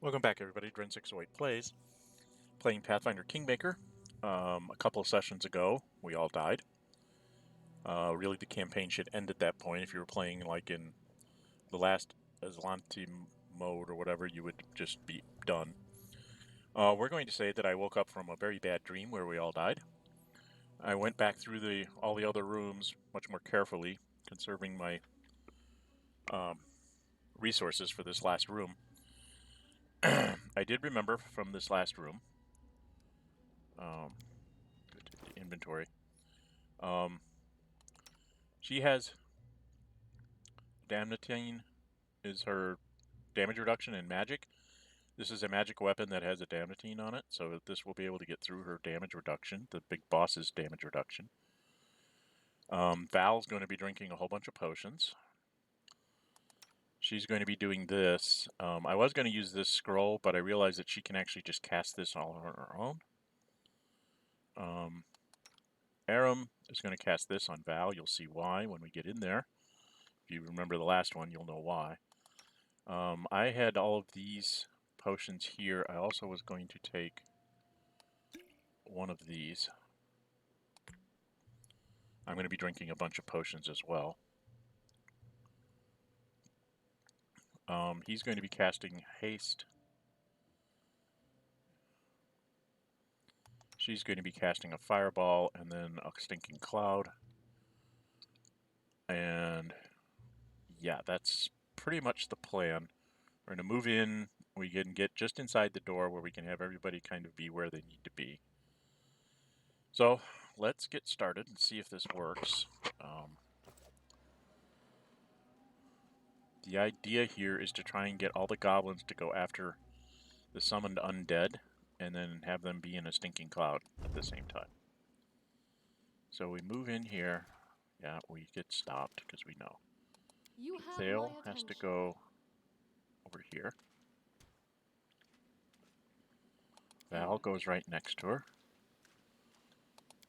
Welcome back, everybody. Dren608 plays. Playing Pathfinder Kingmaker. A couple of sessions ago, we all died. Really, the campaign should end at that point. If you were playing like in the last Aslanti mode or whatever, you would just be done. We're going to say that I woke up from a very bad dream where we all died. I went back through all the other rooms much more carefully, conserving my resources for this last room. I did remember from this last room. Go to the inventory. She has Damnatine is her damage reduction in magic. This is a magic weapon that has a Damnatine on it, so this will be able to get through her damage reduction, the big boss's damage reduction. Val's going to be drinking a whole bunch of potions. She's going to be doing this. I was going to use this scroll, but I realized that she can actually just cast this all on her own. Harrim is going to cast this on Val. You'll see why when we get in there. If you remember the last one, you'll know why. I had all of these potions here. I also was going to take one of these. I'm going to be drinking a bunch of potions as well. He's going to be casting haste. She's going to be casting a fireball and then a stinking cloud. And yeah, that's pretty much the plan. We're going to move in. We can get just inside the door where we can have everybody kind of be where they need to be. So let's get started and see if this works. The idea here is to try and get all the goblins to go after the summoned undead and then have them be in a stinking cloud at the same time. So we move in here. Yeah, we get stopped because we know. Jaethal has to go over here. Val goes right next to her.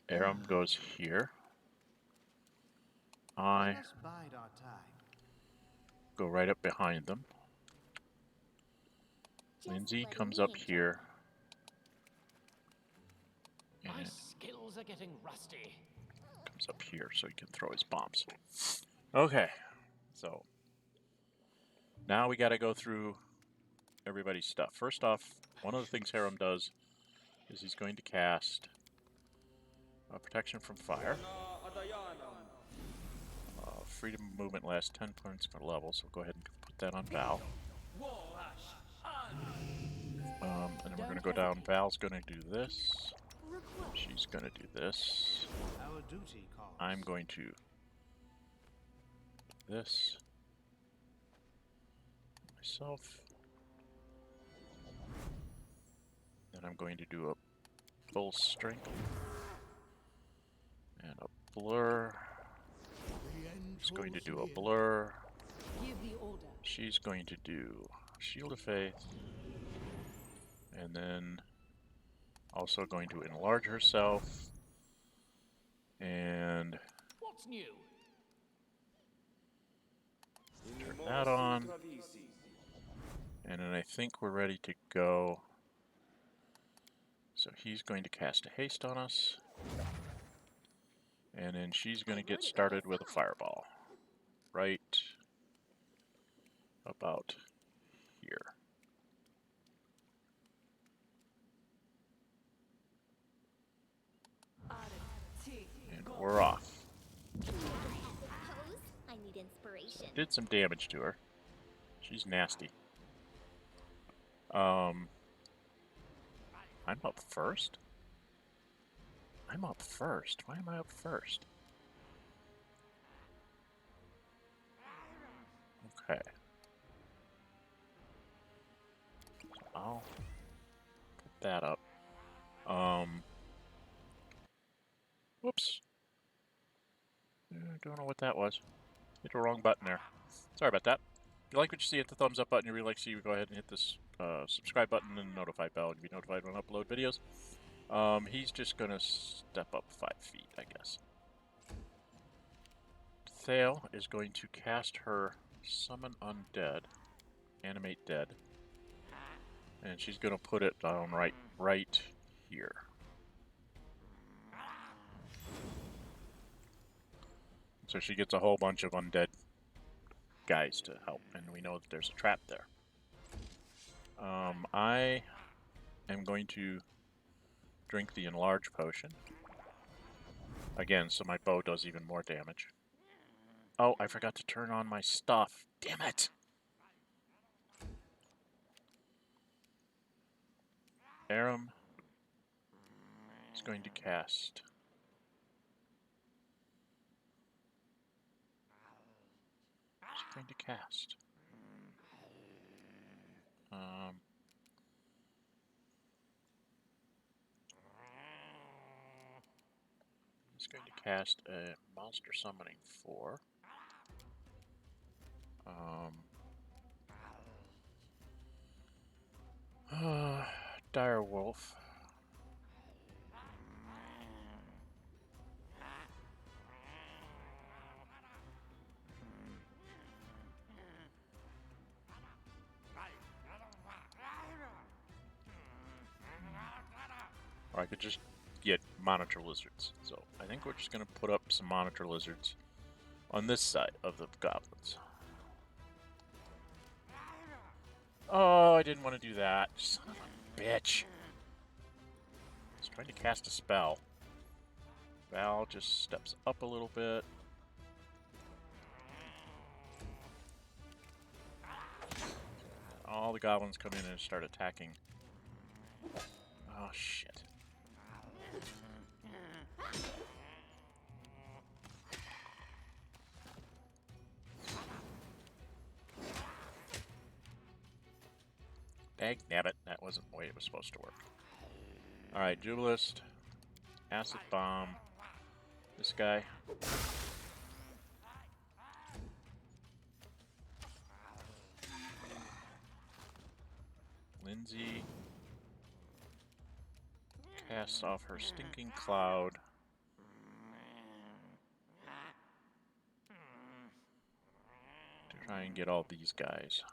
Harrim goes here. I go right up behind them. Lindsay comes up here. My skills are getting rusty. Comes up here so he can throw his bombs. Okay, so now we got to go through everybody's stuff. First off, one of the things Harrim does is he's going to cast protection from fire. Freedom of movement lasts 10 points per level, so go ahead and put that on Val. And then we're going to go down. Val's going to do this. She's going to do this. I'm going to do this. Myself. Then I'm going to do a full strength. And a blur. She's going to do a blur. She's going to do Shield of Faith. And then also going to enlarge herself. And what's new? Turn that on. And then I think we're ready to go. So he's going to cast a haste on us. And then she's going to get started with a fireball. Right about here. And we're off. I need inspiration. Did some damage to her. She's nasty. I'm up first? I'm up first. Why am I up first? Okay. I'll put that up. Whoops. Don't know what that was. Hit the wrong button there. Sorry about that. If you like what you see, hit the thumbs up button. If you really like to see, go ahead and hit this subscribe button and notify bell. You'll be notified when I upload videos. He's just going to step up 5 feet, I guess. Jaethal is going to cast her Summon Undead. Animate Dead. And she's gonna put it down right here. So she gets a whole bunch of undead guys to help, and we know that there's a trap there. I am going to drink the enlarge potion. Again, so my bow does even more damage. Oh, I forgot to turn on my stuff. Damn it! Harrim is going to cast. He's going to cast. He's going to cast a monster summoning 4. Dire Wolf. Or I could just get monitor lizards. So I think we're just going to put up some monitor lizards on this side of the goblins. Oh, I didn't want to do that. Son of a bitch. I was trying to cast a spell. Val just steps up a little bit. All the goblins come in and start attacking. Oh, shit. Dagnabbit, that wasn't the way it was supposed to work. Alright, Jubilist. Acid Bomb. This guy. Lindsay casts off her Stinking Cloud. To try and get all these guys.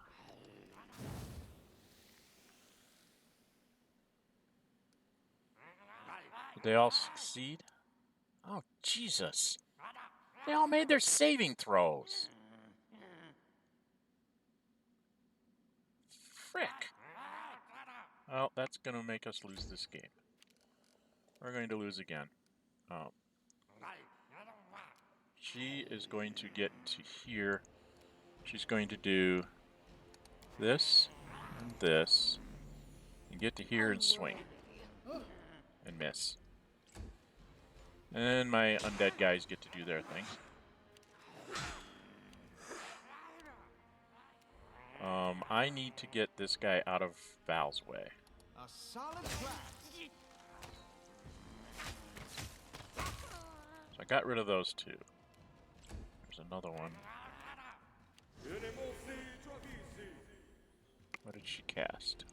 Did they all succeed? Oh, Jesus. They all made their saving throws. Frick. Well, that's going to make us lose this game. We're going to lose again. She is going to get to here. She's going to do this and this. And get to here and swing. And miss. And then my undead guys get to do their thing. I need to get this guy out of Val's way. A solid plan. So I got rid of those two. There's another one. What did she cast?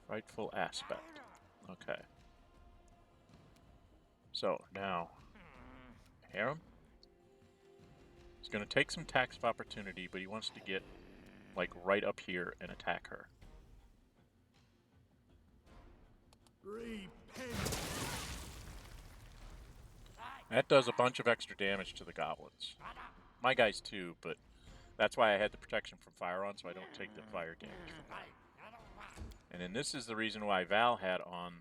Frightful Aspect. Okay. So, now, Harrim is going to take some attacks of opportunity, but he wants to get, like, right up here and attack her. That does a bunch of extra damage to the goblins. My guys too, but that's why I had the protection from fire on, so I don't take the fire damage from that. And then this is the reason why Val had on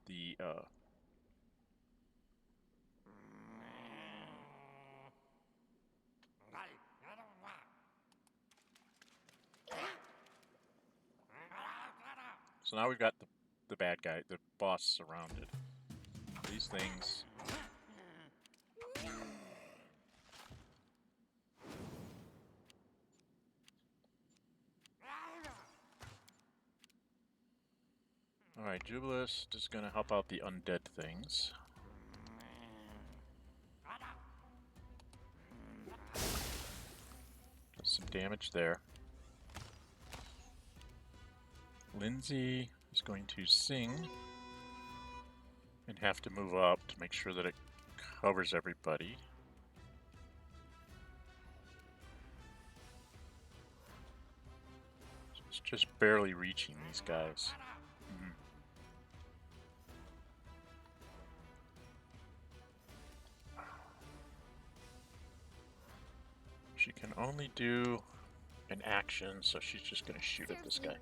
the so now we've got the bad guy, the boss surrounded. These things. Alright, Jubilist is going to help out the undead things. Does some damage there. Lindsay is going to sing and have to move up to make sure that it covers everybody. It's just barely reaching these guys. Mhm. She can only do an action, so she's just going to shoot at this guy.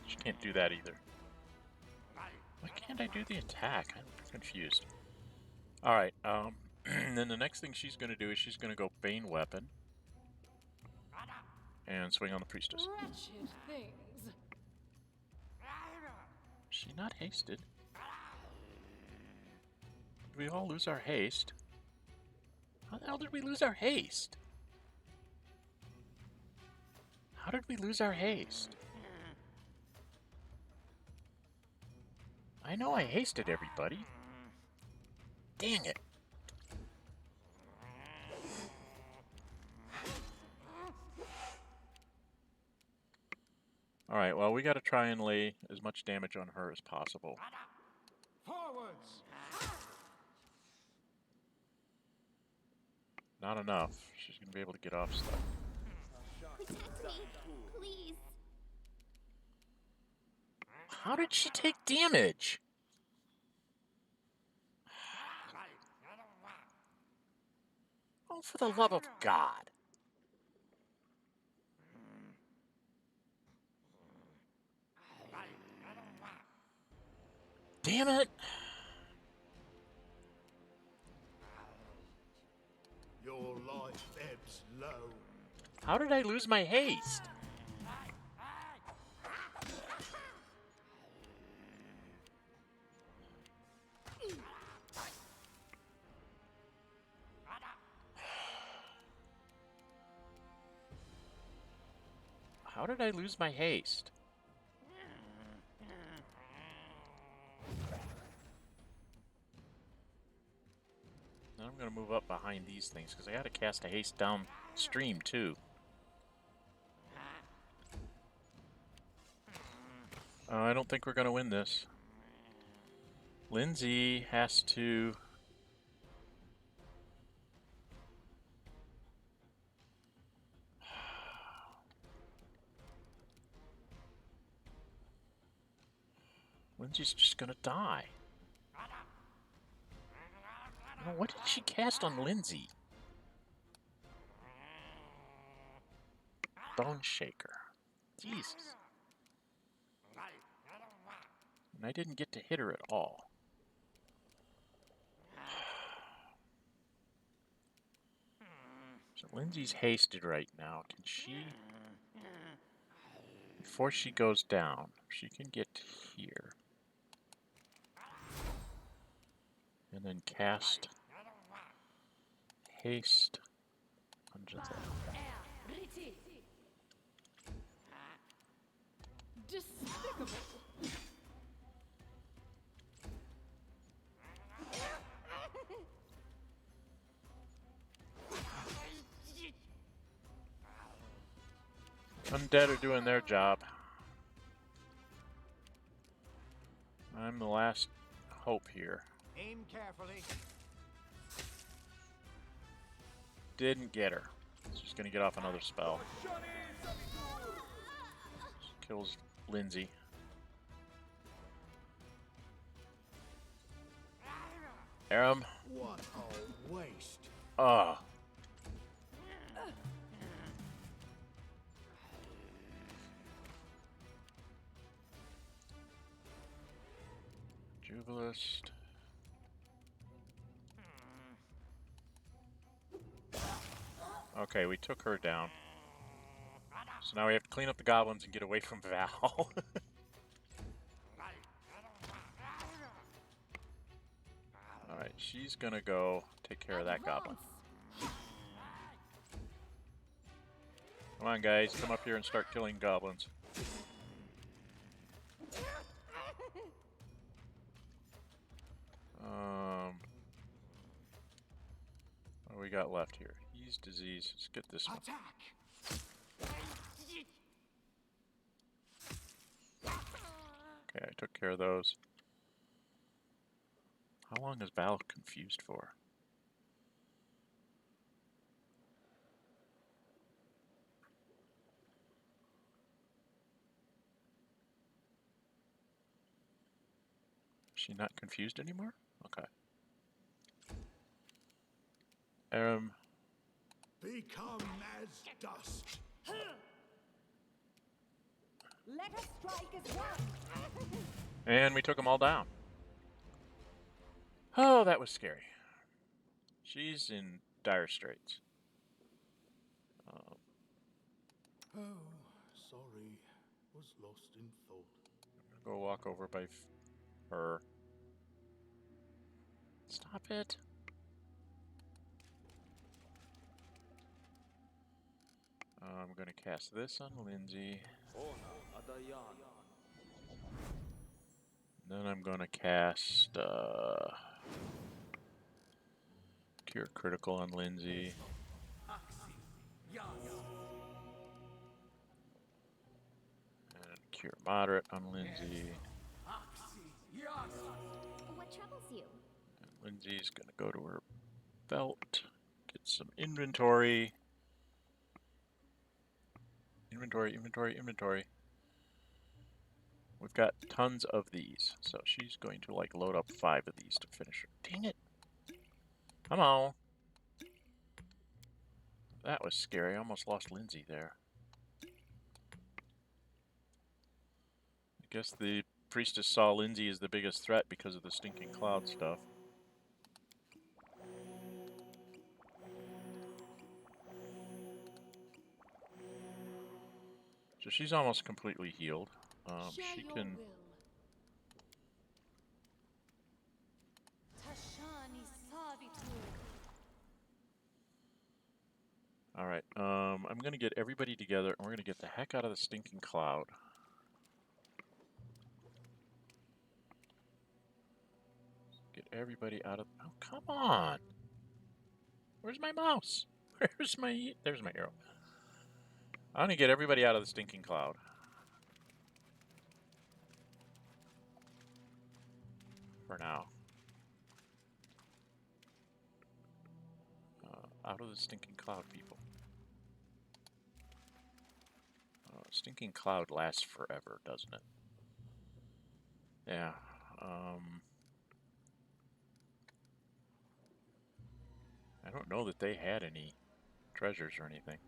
She can't do that either. Why can't I do the attack? I'm confused. Alright, and then the next thing she's going to do is she's going to go Bane Weapon and swing on the Priestess. Wretched things. Is she not hasted? Did we all lose our haste? How the hell did we lose our haste? How did we lose our haste? I know I hasted everybody. Dang it. Alright, well, we gotta try and lay as much damage on her as possible. Forwards! Not enough. She's gonna be able to get off stuff. Please. How did she take damage? Oh, for the love of God. Damn it! Your life ebbs low. How did I lose my haste? How did I lose my haste? Now I'm going to move up behind these things because I got to cast a haste downstream too. I don't think we're going to win this. Lindsay has to... Lindsay's just going to die. Oh, what did she cast on Lindsay? Bone Shaker. Jesus. And I didn't get to hit her at all. So Lindsay's hasted right now. Can she... Before she goes down, she can get here. And then cast... Haste on Jaethal. Despicable. Undead are doing their job. I'm the last hope here. Aim carefully. Didn't get her. She's gonna get off another spell. She kills Lindsay. Harrim. What a waste. Ugh. Jubilist. Okay, we took her down. So now we have to clean up the goblins and get away from Val. Alright, she's gonna go take care of that goblin. Come on, guys, come up here and start killing goblins. What do we got left here? Ease disease. Let's get this one. Attack! Okay, I took care of those. How long is Val confused for? Is she not confused anymore? Okay. Become as dust. Let us strike as one. And we took them all down. Oh, that was scary. She's in dire straits. Oh, sorry. Was lost in thought. I'm gonna go walk over by her. Stop it. I'm gonna cast this on Lindsay. Then I'm gonna cast Cure Critical on Lindsay. And Cure Moderate on Lindsay. What troubles you? And Lindsay's gonna go to her belt, get some inventory. Inventory. We've got tons of these, so she's going to like load up 5 of these to finish her. Dang it! Come on! That was scary. I almost lost Lindsay there. I guess the priestess saw Lindsay as the biggest threat because of the stinking cloud stuff. So she's almost completely healed. She can... Alright, I'm gonna get everybody together and we're gonna get the heck out of the stinking cloud. Get everybody out of... Oh, come on! Where's my mouse? Where's my... There's my arrow. I'm gonna get everybody out of the stinking cloud. For now. Out of the stinking cloud, people. Stinking cloud lasts forever, doesn't it? Yeah. I don't know that they had any treasures or anything.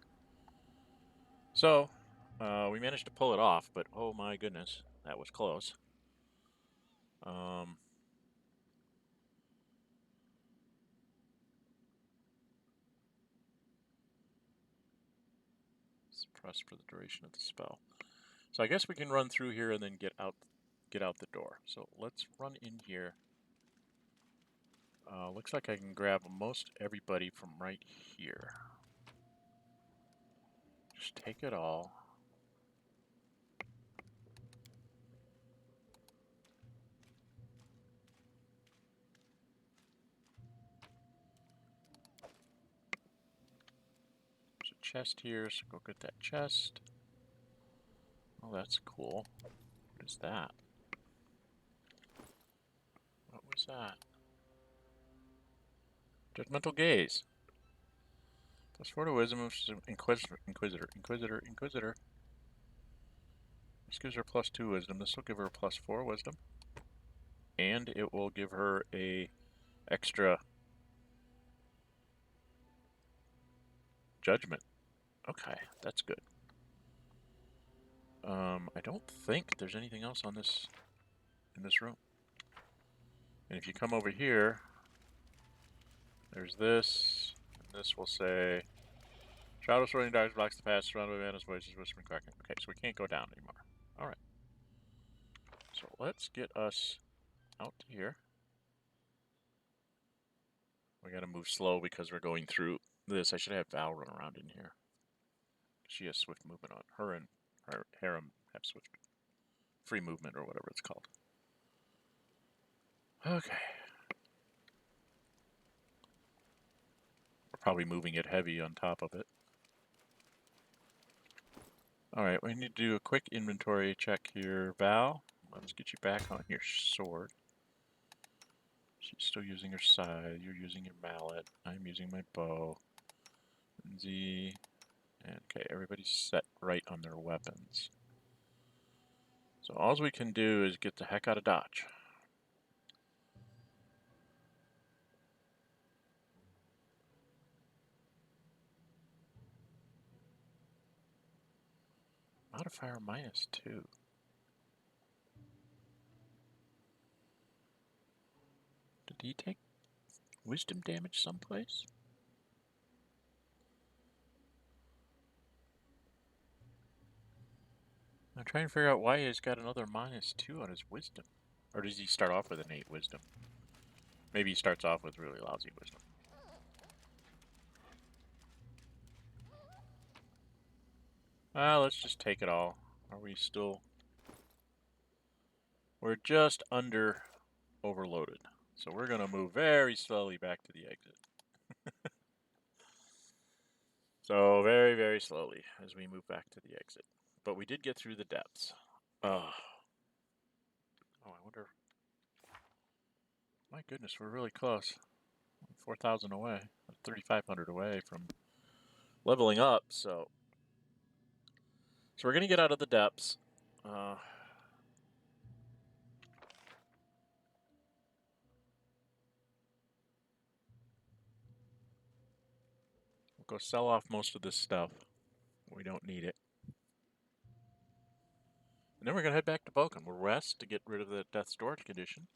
So, we managed to pull it off, but oh my goodness, that was close. Suppressed for the duration of the spell. So I guess we can run through here and then get out the door. So let's run in here. Looks like I can grab most everybody from right here. Just take it all. There's a chest here, so go get that chest. Oh, that's cool. What is that? What was that? Judgmental Gaze. Plus 4 to Wisdom, Inquisitor. This gives her plus 2 Wisdom. This will give her plus 4 Wisdom. And it will give her a extra Judgment. Okay, that's good. I don't think there's anything else on this in this room. And if you come over here, there's this, and this will say, Shadow swirling darkness blocks the path, surrounded by madness, voices, whispering, cracking. Okay, so we can't go down anymore. Alright. So let's get us out to here. We gotta move slow because we're going through this. I should have Val run around in here. She has swift movement on her, and her Harrim have swift free movement or whatever it's called. Okay. We're probably moving it heavy on top of it. Alright, we need to do a quick inventory check here. Val, let's get you back on your sword. She's still using her scythe. You're using your mallet. I'm using my bow. Lindsay. And okay, everybody's set right on their weapons. So all we can do is get the heck out of Dodge. Modifier -2. Did he take wisdom damage someplace? I'm trying to figure out why he's got another -2 on his wisdom. Or does he start off with an 8 wisdom? Maybe he starts off with really lousy wisdom. Let's just take it all. Are we still... We're just under overloaded. So we're going to move very slowly back to the exit. So very, very slowly as we move back to the exit. But we did get through the depths. Oh, I wonder... My goodness, we're really close. 4,000 away. 3,500 away from leveling up, so... So we're going to get out of the depths. We'll go sell off most of this stuff. We don't need it. And then we're going to head back to Boken. We'll rest to get rid of the death storage condition.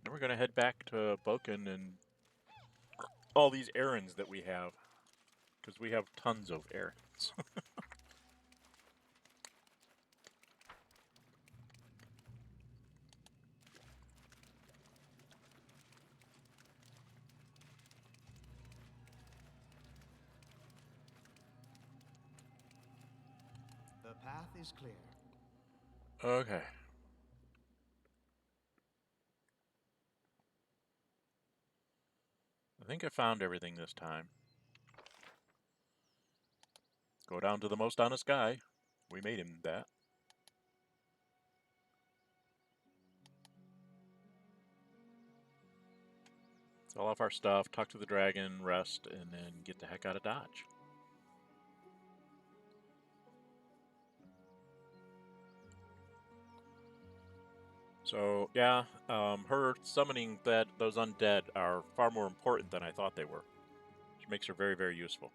Then we're going to head back to Boken and all these errands that we have. Because we have tons of errands. The path is clear. Okay. I think I found everything this time. Go down to the most honest guy. We made him that. Sell off our stuff, talk to the dragon, rest, and then get the heck out of Dodge. So, yeah, her summoning those undead are far more important than I thought they were. Which makes her very, very useful.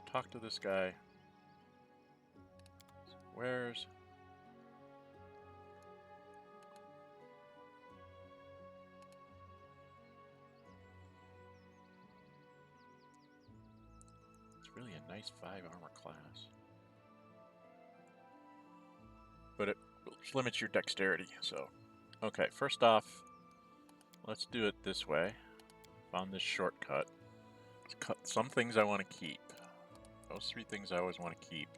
Talk to this guy. Where's... Really a nice 5 armor class. But it limits your dexterity, so... Okay, first off, let's do it this way. Found this shortcut. Let's cut some things I want to keep. Those 3 things I always want to keep.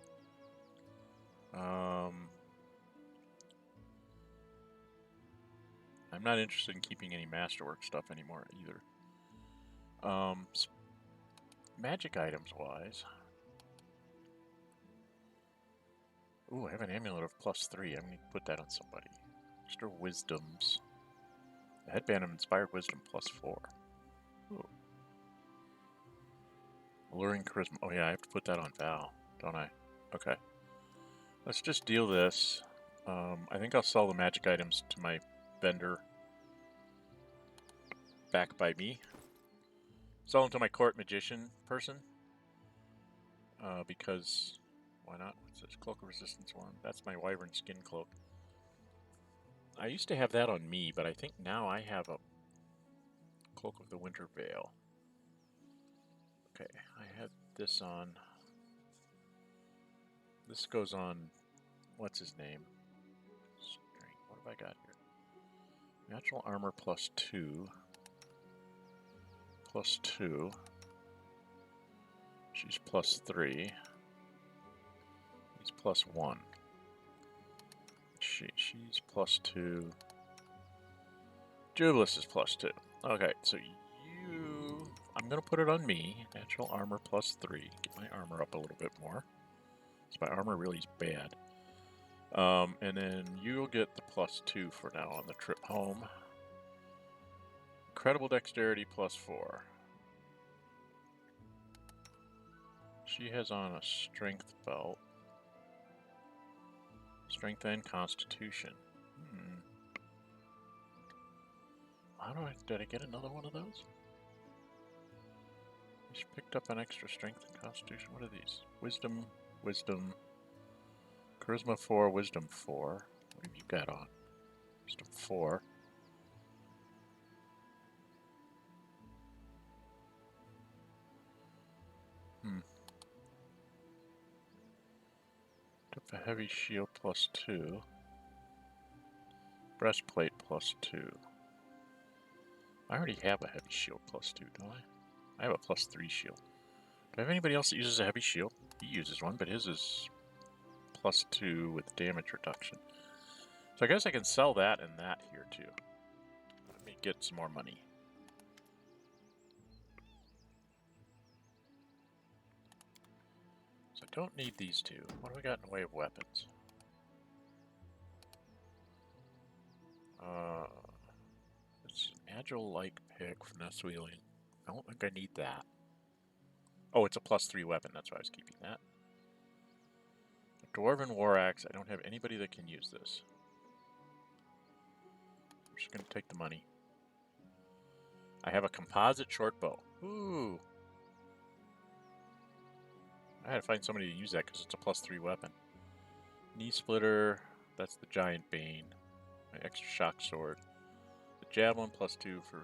I'm not interested in keeping any masterwork stuff anymore either. Magic items wise. Ooh, I have an amulet of +3. I'm going to put that on somebody. Extra wisdoms. The headband of inspired wisdom +4. Ooh. Alluring charisma. Oh yeah, I have to put that on Val, don't I? Okay. Let's just deal this. I think I'll sell the magic items to my vendor back by me. Sell them to my court magician person. Because, why not? What's this? Cloak of Resistance 1. That's my wyvern skin cloak. I used to have that on me, but I think now I have a Cloak of the Winter Veil. Okay, I have this on. This goes on, what's his name? What have I got here? Natural armor +2. +2. She's +3. He's +1. She's +2. Jubilist is +2. Okay, so you... I'm going to put it on me. Natural armor +3. Get my armor up a little bit more. So my armor really is bad. And then you'll get the +2 for now on the trip home. Incredible dexterity +4. She has on a strength belt. Strength and constitution. Did I get another one of those? Just picked up an extra strength and constitution. What are these? Wisdom, charisma 4, wisdom 4. What have you got on? Wisdom 4. Took a heavy shield plus 2. Breastplate plus 2. I already have a heavy shield plus 2, don't I? I have a plus 3 shield. Do I have anybody else that uses a heavy shield? He uses one, but his is plus 2 with damage reduction. So I guess I can sell that and that here too. Let me get some more money. So I don't need these two. What do we got in the way of weapons? It's an agile like pick, finesse wheeling. I don't think I need that. Oh, it's a plus 3 weapon, that's why I was keeping that. A Dwarven War Axe, I don't have anybody that can use this. I'm just going to take the money. I have a composite short bow. Ooh. I had to find somebody to use that because it's a plus 3 weapon. Knee splitter, that's the giant bane. My extra shock sword. The javelin plus 2 for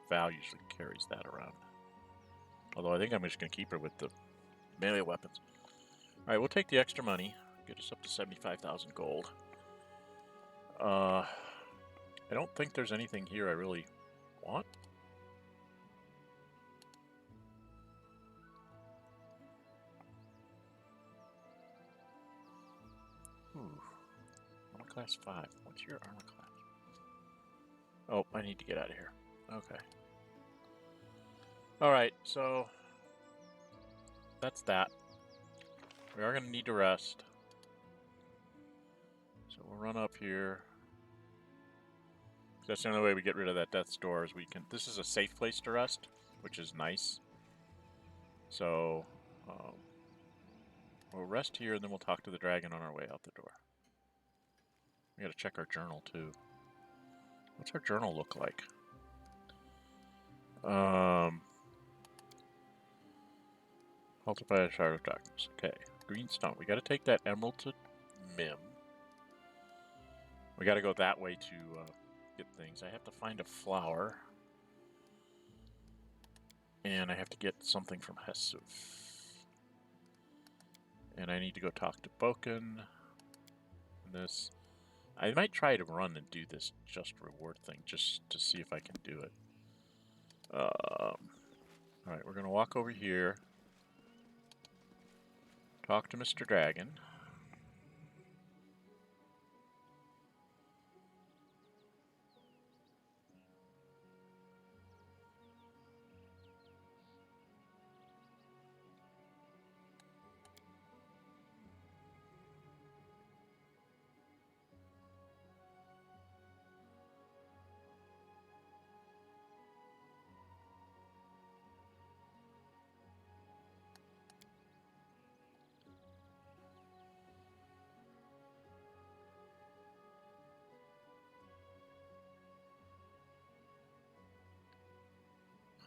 Val usually carries that around. Although I think I'm just going to keep her with the melee weapons. Alright, we'll take the extra money. Get us up to 75,000 gold. I don't think there's anything here I really want. Ooh. Armor class 5. What's your armor class? Oh, I need to get out of here. Okay. Alright, so that's that. We are going to need to rest. So we'll run up here. That's the only way we get rid of that death's door is we can... This is a safe place to rest, which is nice. So we'll rest here and then we'll talk to the dragon on our way out the door. We gotta check our journal too. What's our journal look like? Halted by a shard of darkness. Okay. Greenstone. We gotta take that emerald to Mim. We gotta go that way to get things. I have to find a flower. And I have to get something from Hesuf. And I need to go talk to Boken. This. I might try to run and do this just reward thing, just to see if I can do it. Alright, we're gonna walk over here. Talk to Mr. Dragon.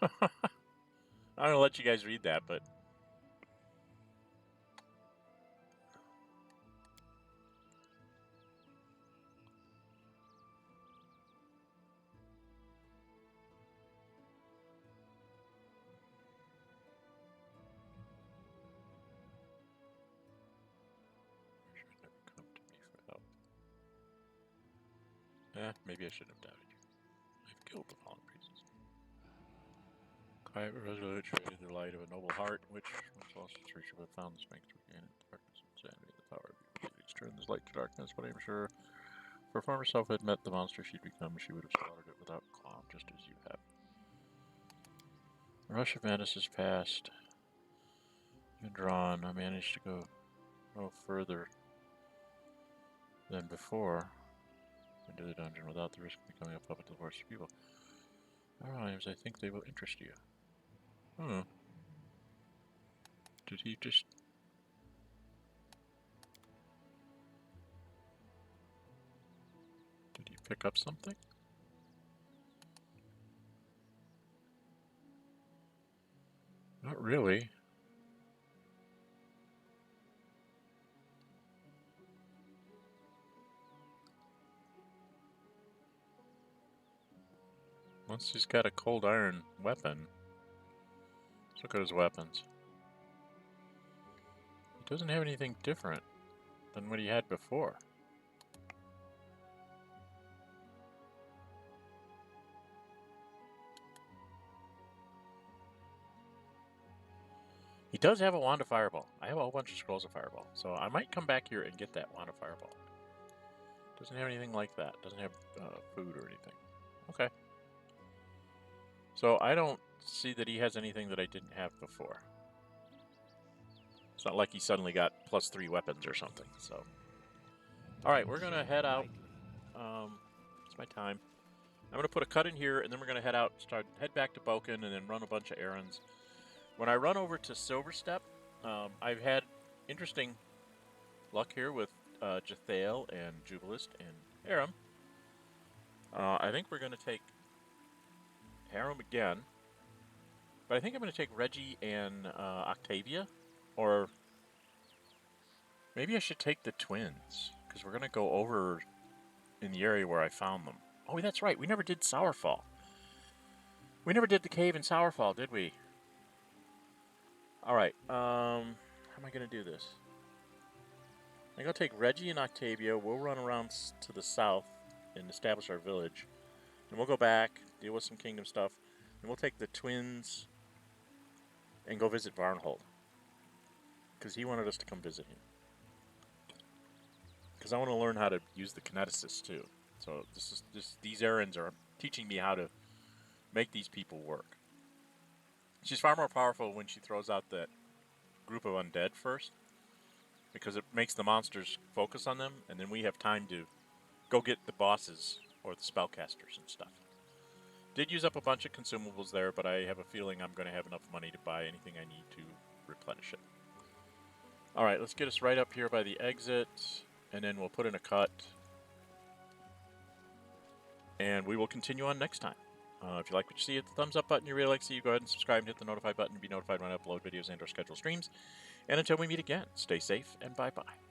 I'm gonna let you guys read that, but should never come to me for help. Maybe I shouldn't have doubted you. I've killed the fallen priests. Quiet, resolute, traded the light of a noble heart, which, once lost its virtue, but found the strength to regain it, the darkness and insanity, the power of evil deeds turn this light to darkness, but I am sure if her former self had met the monster she'd become, she would have slaughtered it without qualm, just as you have. The rush of madness is past. Been drawn. I managed to go no further than before into the dungeon without the risk of becoming a puppet to the force of people. Our rhymes, I think they will interest you. Hmm. Did he just... Did he pick up something? Not really. Once he's got a cold iron weapon, let's look at his weapons. He doesn't have anything different than what he had before. He does have a wand of fireball. I have a whole bunch of scrolls of fireball, so I might come back here and get that wand of fireball. Doesn't have anything like that. Doesn't have food or anything. Okay. So I don't see that he has anything that I didn't have before. It's not like he suddenly got +3 weapons or something. So, all right, we're gonna head out. It's my time. I'm gonna put a cut in here, and then we're gonna head out, head back to Boken, and then run a bunch of errands. When I run over to Silverstep, I've had interesting luck here with Jaethal and Jubilist and Harrim. I think we're going to take Harrim again, but I think I'm going to take Reggie and Octavia, or maybe I should take the twins, because we're going to go over in the area where I found them. Oh, that's right, we never did Sourfall. We never did the cave in Sourfall, did we? Alright, how am I going to do this? I'm going to take Reggie and Octavia. We'll run around to the south and establish our village. And we'll go back, deal with some kingdom stuff. And we'll take the twins and go visit Varnhold. Because he wanted us to come visit him. Because I want to learn how to use the kineticists too. So these errands are teaching me how to make these people work. She's far more powerful when she throws out that group of undead first, because it makes the monsters focus on them, and then we have time to go get the bosses or the spellcasters and stuff. Did use up a bunch of consumables there, but I have a feeling I'm going to have enough money to buy anything I need to replenish it. Alright, let's get us right up here by the exit, and then we'll put in a cut, and we will continue on next time. If you like what you see, hit the thumbs up button. You really like to see you, go ahead and subscribe and hit the notify button to be notified when I upload videos and or schedule streams. And until we meet again, stay safe and bye-bye.